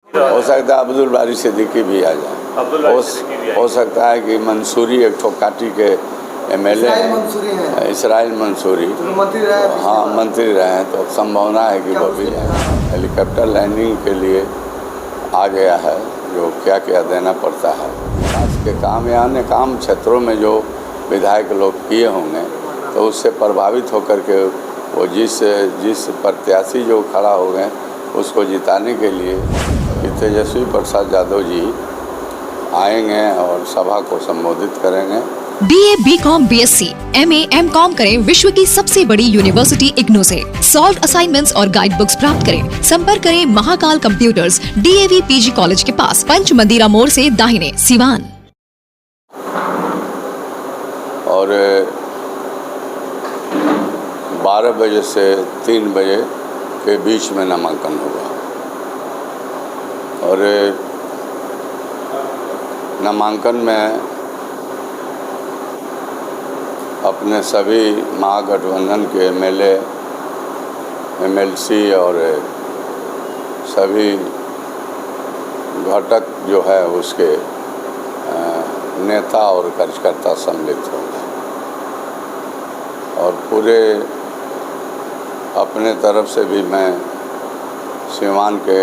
हो सकता है अब्दुल बारी सिद्दीकी भी आ जाए, हो सकता है कि मंसूरी एक ठोकाटी के एमएलए हैं, इसराइल मंसूरी, हाँ मंत्री रहे हैं, तो संभावना है कि वो भी जाए। हेलीकॉप्टर लैंडिंग के लिए आ गया है, जो क्या क्या देना पड़ता है। विकास के काम या अन्य काम क्षेत्रों में जो विधायक लोग किए होंगे, तो उससे प्रभावित होकर के वो जिस प्रत्याशी जो खड़ा हो गए उसको जिताने के लिए तेजस्वी प्रसाद यादव जी आएंगे और सभा को संबोधित करेंगे। BA, BCom, BSc, MA, MCom करें विश्व की सबसे बड़ी यूनिवर्सिटी इग्नू से। सॉल्व असाइनमेंट्स और गाइड बुक्स प्राप्त करें। संपर्क करें Mahakal computers, DAV PG college के पास, पंच मंदिरा मोड़ से दाहिने, सिवान। और 12 बजे से 3 बजे के बीच में नामांकन होगा और नामांकन में अपने सभी महागठबंधन के एमएलए, MLC और सभी घटक जो है उसके नेता और कार्यकर्ता सम्मिलित होंगे और पूरे अपने तरफ से भी मैं सिवान के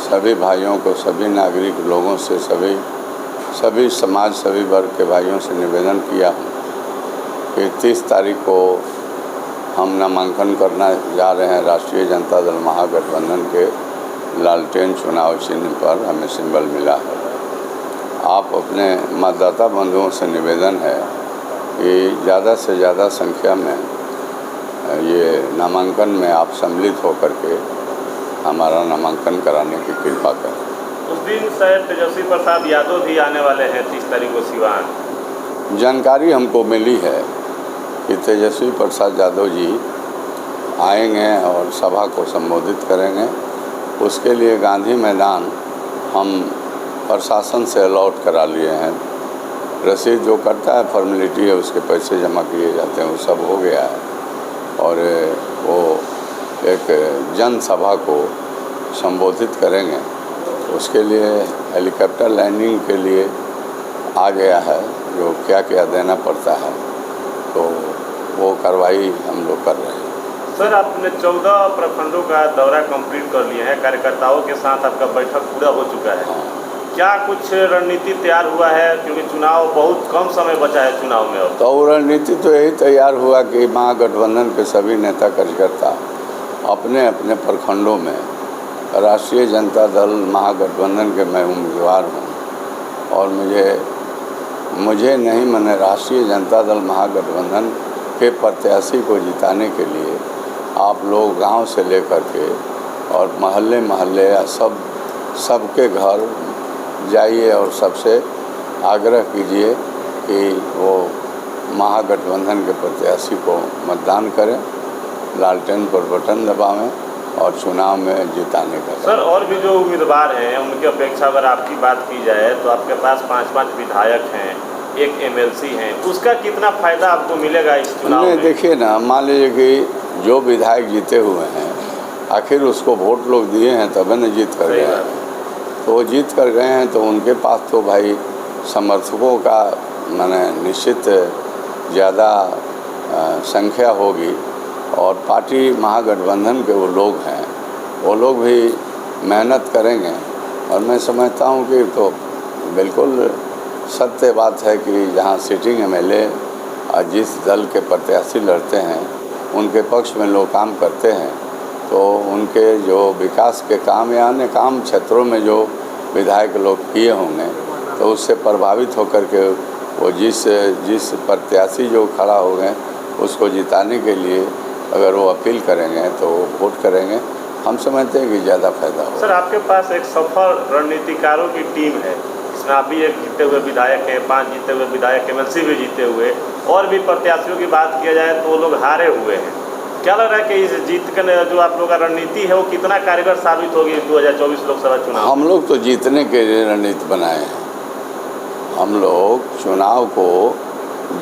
सभी भाइयों को, सभी नागरिक लोगों से, सभी समाज, सभी वर्ग के भाइयों से निवेदन किया हूँ कि 30 तारीख को हम नामांकन करना जा रहे हैं। राष्ट्रीय जनता दल महागठबंधन के लालटेन चुनाव चिन्ह पर हमें सिंबल मिला है। आप अपने मतदाता बंधुओं से निवेदन है कि ज़्यादा से ज़्यादा संख्या में ये नामांकन में आप सम्मिलित होकर के हमारा नामांकन कराने की कृपा करें। उस दिन शायद तेजस्वी प्रसाद यादव भी आने वाले हैं 30 तारीख को सिवान। जानकारी हमको मिली है कि तेजस्वी प्रसाद यादव जी आएंगे और सभा को संबोधित करेंगे। उसके लिए गांधी मैदान हम प्रशासन से अलॉट करा लिए हैं। रसीद जो करता है फॉर्मेलिटी है, उसके पैसे जमा किए जाते हैं, वो सब हो गया है और वो एक जनसभा को संबोधित करेंगे। उसके लिए हेलीकॉप्टर लैंडिंग के लिए आ गया है, जो क्या क्या देना पड़ता है, तो वो कार्रवाई हम लोग कर रहे हैं। सर, आपने 14 प्रखंडों का दौरा कंप्लीट कर लिए हैं, कार्यकर्ताओं के साथ आपका बैठक पूरा हो चुका है। हाँ। क्या कुछ रणनीति तैयार हुआ है, क्योंकि चुनाव बहुत कम समय बचा है चुनाव में? अब तो रणनीति तो यही तैयार हुआ कि महागठबंधन के सभी नेता कार्यकर्ता अपने अपने प्रखंडों में राष्ट्रीय जनता दल महागठबंधन के मैं उम्मीदवार हूँ और मुझे नहीं, मैंने राष्ट्रीय जनता दल महागठबंधन के प्रत्याशी को जिताने के लिए आप लोग गांव से लेकर के और महल्ले महल्ले सबके घर जाइए और सबसे आग्रह कीजिए कि वो महागठबंधन के प्रत्याशी को मतदान करें, लालटेन पर बटन दबावें और चुनाव में जिताने का। सर, और भी जो उम्मीदवार हैं उनकी अपेक्षा अगर आपकी बात की जाए तो आपके पास 5 विधायक हैं, 1 MLC हैं, उसका कितना फ़ायदा आपको मिलेगा इस चुनाव में? देखिए ना, मान लीजिए कि जो विधायक जीते हुए हैं, आखिर उसको वोट लोग दिए हैं तभी न जीत कर गए हैं। तो वो जीत कर गए हैं तो उनके पास तो भाई समर्थकों का माने निश्चित ज़्यादा संख्या होगी और पार्टी महागठबंधन के वो लोग हैं, वो लोग भी मेहनत करेंगे और मैं समझता हूँ कि तो बिल्कुल सत्य बात है कि जहाँ सिटिंग MLA जिस दल के प्रत्याशी लड़ते हैं उनके पक्ष में लोग काम करते हैं, तो उनके जो विकास के काम या अन्य काम क्षेत्रों में जो विधायक लोग किए होंगे, तो उससे प्रभावित होकर के वो जिस प्रत्याशी जो खड़ा हो गए उसको जिताने के लिए अगर वो अपील करेंगे तो वो वोट करेंगे। हम समझते हैं कि ज़्यादा फायदा हो। सर, आपके पास एक सफल रणनीतिकारों की टीम है, इसमें आप भी एक जीते हुए विधायक हैं, 5 जीते हुए विधायक, MLC भी जीते हुए, और भी प्रत्याशियों की बात किया जाए तो वो लोग हारे हुए हैं। क्या लग रहा है कि इस जीत का जो आप लोग का रणनीति है वो कितना कारगर साबित होगी 2024 लोकसभा चुनाव? हम लोग तो जीतने के लिए रणनीति बनाए हैं। हम लोग चुनाव को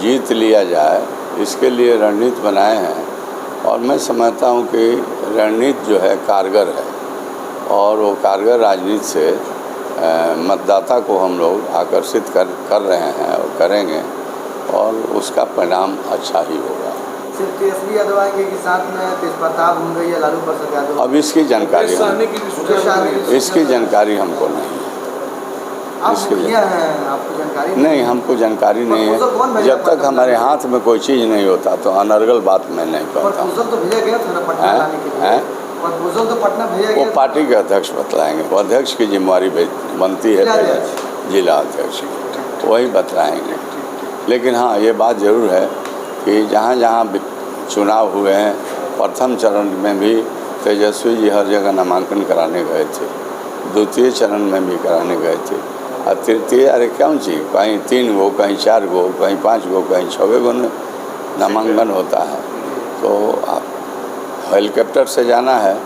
जीत लिया जाए इसके लिए रणनीति बनाए हैं और मैं समझता हूँ कि रणनीति जो है कारगर है। और वो कारगर राजनीति से मतदाता को हम लोग आकर्षित कर रहे हैं और करेंगे, और उसका परिणाम अच्छा ही होगा। सिर्फ तेजस्वी यादव आएंगे कि साथ में तेज प्रताप होंगे या लालू प्रसाद यादव? अब इसकी जानकारी हमको नहीं है। आप मुखिया हैं, आपको जानकारी नहीं, हमको जानकारी नहीं है। जब तक हमारे हाथ में कोई चीज़ नहीं होता तो अनर्गल बात मैं नहीं करता। प्रपोजल तो भेजा गया था ना पटना लाने के लिए? प्रपोजल तो पटना भेजा गया। वो पार्टी के अध्यक्ष बतलाएंगे, वो अध्यक्ष की जिम्मेवारी बनती है जिला अध्यक्ष की, वही बतलाएंगे। लेकिन हाँ, ये बात ज़रूर है कि जहाँ जहाँ चुनाव हुए हैं, प्रथम चरण में भी तेजस्वी जी हर जगह नामांकन कराने गए थे, द्वितीय चरण में भी कराने गए थे, और तृतीय अरे क्यों चाहिए, कहीं 3 गो, कहीं 4 गो, कहीं 5 गो, कहीं 6 गो नामांकन होता है। तो आप हेलीकॉप्टर से जाना है,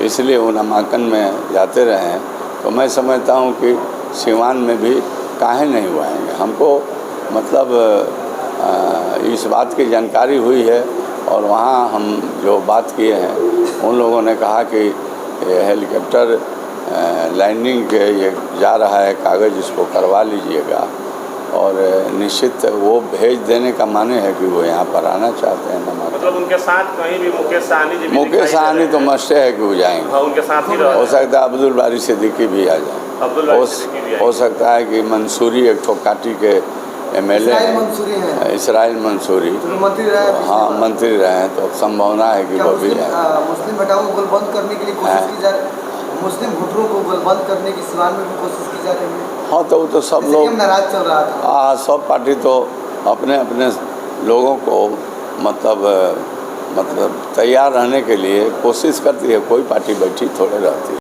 इसलिए वो नामांकन में जाते रहे हैं। तो मैं समझता हूँ कि सिवान में भी काहे नहीं हुआएंगे। हमको मतलब इस बात की जानकारी हुई है, और वहाँ हम जो बात किए हैं उन लोगों ने कहा कि हेलीकॉप्टर लैंडिंग के ये जा रहा है, कागज़ इसको करवा लीजिएगा, और निश्चित वो भेज देने का माने है कि वो यहाँ पर आना चाहते हैं। मतलब उनके साथ कहीं भी मुकेश सहनी तो मस्ट है कि वो जाएंगे। हाँ, उनके साथ ही हो सकता है अब्दुल बारी सिद्दीकी भी आ जाए, हो सकता है कि मंसूरी एक ठोकाटी के MLA हैं, इसराइल मंसूरी, मंत्री रहे। हाँ, मंत्री रहे हैं, तो संभावना है कि वो भी जाए। मुस्लिम हटाओ को गोलबंद करने के लिए कोशिश की जा रही, मुस्लिम वोटरों को गोलबंद करने की सिवान में भी कोशिश की जा रही है। हाँ, तो वो तो सब लोग नाराज चल रहा था। हाँ, सब पार्टी तो अपने अपने लोगों को मतलब तैयार रहने के लिए कोशिश करती है, कोई पार्टी बैठी थोड़े रहती है।